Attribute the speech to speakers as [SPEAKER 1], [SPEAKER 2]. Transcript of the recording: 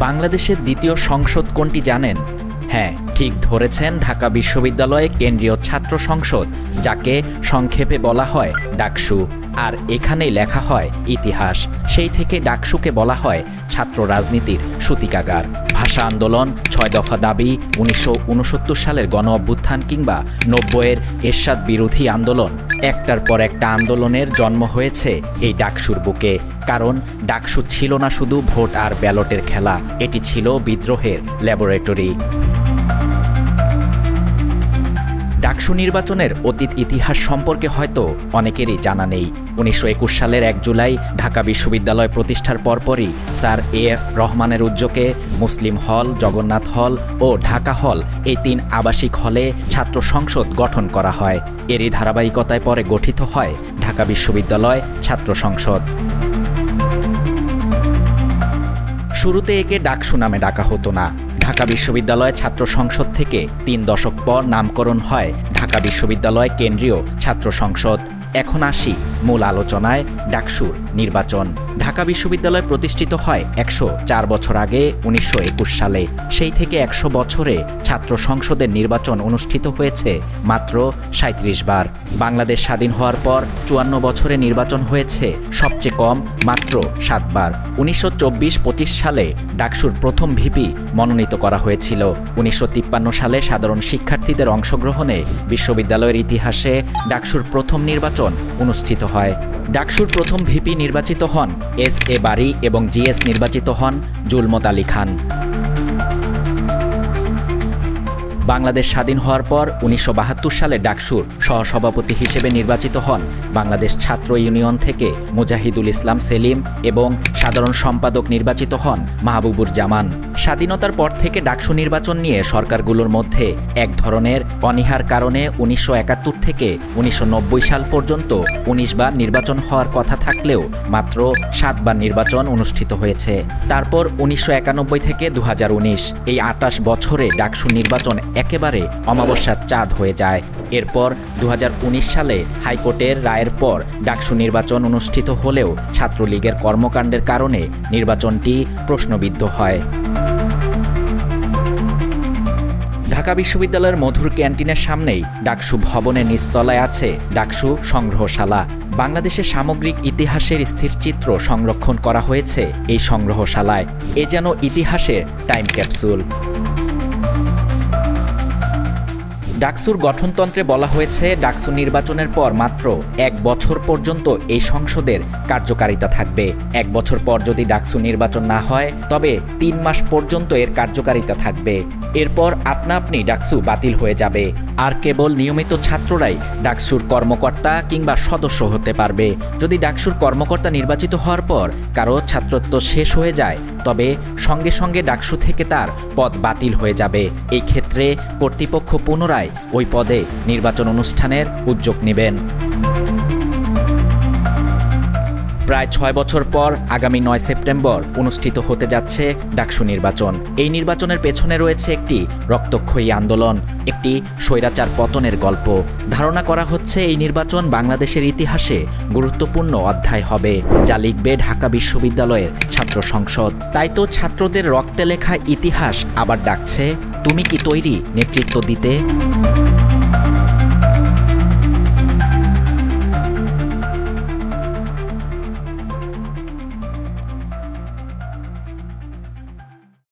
[SPEAKER 1] বাংলাদেশের দ্বিতীয় সংসদ কোনটি জানেন? হ্যাঁ, ঠিক ধরেছেন, ঢাকা বিশ্ববিদ্যালয়ে কেন্দ্রীয় ছাত্র সংসদ, যাকে সংক্ষেপে বলা হয় ডাকসু। আর এখানেই লেখা হয় ইতিহাস। সেই থেকে ডাকসুকে বলা হয় ছাত্র রাজনীতির সূতিকাগার। ভাষা আন্দোলন, ৬ দফা দাবি, ১৯৬৯ সালের গণ অভ্যুত্থান কিংবা ৯০-এর এরশাদ বিরোধী আন্দোলন, একটার পর একটা আন্দোলনের জন্ম হয়েছে এই ডাকসুর বুকে। কারণ ডাকসু ছিল না শুধু ভোট আর ব্যালটের খেলা, এটি ছিল বিদ্রোহের ল্যাবরেটরি। ডাকসু নির্বাচনের অতীত ইতিহাস সম্পর্কে হয়তো অনেকেরই জানা নেই। ১৯২১ সালের ১ জুলাই ঢাকা বিশ্ববিদ্যালয় প্রতিষ্ঠার পরপরই স্যার এএফ রহমানের উদ্যোগে মুসলিম হল, জগন্নাথ হল ও ঢাকা হল, এই ৩ আবাসিক হলে ছাত্র সংসদ গঠন করা হয়। এরই ধারাবাহিকতায় পরে গঠিত হয় ঢাকা বিশ্ববিদ্যালয় ছাত্র সংসদ। শুরুতে একে ডাকসু নামে ডাকা হতো না। ঢাকা বিশ্ববিদ্যালয় ছাত্র সংসদ থেকে ৩ দশক পর নামকরণ হয় ঢাকা বিশ্ববিদ্যালয় কেন্দ্রীয় ছাত্র সংসদ। এখন আসি মূল আলোচনায়, ডাকসুর নির্বাচন। ঢাকা বিশ্ববিদ্যালয় প্রতিষ্ঠিত হয় ১০৪ বছর আগে ১৯২১ সালে। সেই থেকে ১০০ বছরে ছাত্র সংসদের নির্বাচন অনুষ্ঠিত হয়েছে মাত্র ৩৭ বার। বাংলাদেশ স্বাধীন হওয়ার পর ৫৪ বছরে নির্বাচন হয়েছে সবচেয়ে কম মাত্র ৭ বার। ১৯২৪-২৫ সালে ডাকসুর প্রথম ভিপি মনোনীত করা হয়েছিল। ১৯৫৩ সালে সাধারণ শিক্ষার্থীদের অংশগ্রহণে বিশ্ববিদ্যালয়ের ইতিহাসে ডাকসুর প্রথম নির্বাচন অনুষ্ঠিত হয়। ডাকসুর প্রথম ভিপি নির্বাচিত হন এস.এ. বারী এবং জিএস নির্বাচিত হন জুলমত আলী খান। বাংলাদেশ স্বাধীন হওয়ার পর ১৯৭২ সালে ডাকসুর সহসভাপতি হিসেবে নির্বাচিত হন বাংলাদেশ ছাত্র ইউনিয়ন থেকে মুজাহিদুল ইসলাম সেলিম এবং সাধারণ সম্পাদক নির্বাচিত হন মাহবুবুর জামান। স্বাধীনতার পর থেকে ডাকসু নির্বাচন নিয়ে সরকারগুলোর মধ্যে এক ধরনের অনীহার কারণে ১৯৭১ থেকে ১৯৯০ সাল পর্যন্ত ১৯ বার নির্বাচন হওয়ার কথা থাকলেও মাত্র ৭ বার নির্বাচন অনুষ্ঠিত হয়েছে। তারপর ১৯৯১ থেকে ২০১৯, এই ২৮ বছরে ডাকসু নির্বাচন একেবারে অমাবস্যার চাঁদ হয়ে যায়। এরপর ২০১৯ সালে হাইকোর্টের রায়ের পর ডাকসু নির্বাচন অনুষ্ঠিত হলেও ছাত্রলীগের কর্মকাণ্ডের কারণে নির্বাচনটি প্রশ্নবিদ্ধ হয়। ঢাকা বিশ্ববিদ্যালয়ের মধুর ক্যান্টিনের সামনেই ডাকসু ভবনের নিচতলায় আছে ডাকসু সংগ্রহশালা। বাংলাদেশের সামগ্রিক ইতিহাসের স্থির চিত্র সংরক্ষণ করা হয়েছে এই সংগ্রহশালায়। এ যেন ইতিহাসের টাইম ক্যাপসুল। ডাকসুর গঠনতন্ত্রে বলা হয়েছে, ডাকসু নির্বাচনের পর মাত্র ১ বছর পর্যন্ত এই সংসদের কার্যকারিতা থাকবে। ১ বছর পর যদি ডাকসু নির্বাচন না হয় তবে ৩ মাস পর্যন্ত এর কার্যকারিতা থাকবে। এরপর আপনা আপনি ডাকসু বাতিল হয়ে যাবে। আর কেবল নিয়মিত ছাত্ররাই ডাকসুর কর্মকর্তা কিংবা সদস্য হতে পারবে। যদি ডাকসুর কর্মকর্তা নির্বাচিত হওয়ার পর কারো ছাত্রত্ব শেষ হয়ে যায় তবে সঙ্গে সঙ্গে ডাকসু থেকে তার পদ বাতিল হয়ে যাবে। এই ক্ষেত্রে কর্তৃপক্ষ পুনরায় ওই পদে নির্বাচন অনুষ্ঠানের উদ্যোগ নেবেন। প্রায় ৬ বছর পর আগামী ৯ সেপ্টেম্বর অনুষ্ঠিত হতে যাচ্ছে ডাকসু নির্বাচন। এই নির্বাচনের পেছনে রয়েছে একটি রক্তক্ষয়ী আন্দোলন, একটি স্বৈরাচার পতনের গল্প। ধারণা করা হচ্ছে এই নির্বাচন বাংলাদেশের ইতিহাসে গুরুত্বপূর্ণ অধ্যায় হবে, যা লিখবে ঢাকা বিশ্ববিদ্যালয়ের ছাত্র সংসদ। তাই তো ছাত্রদের রক্তে লেখা ইতিহাস আবার ডাকছে, তুমি কি তৈরি নেতৃত্ব দিতে?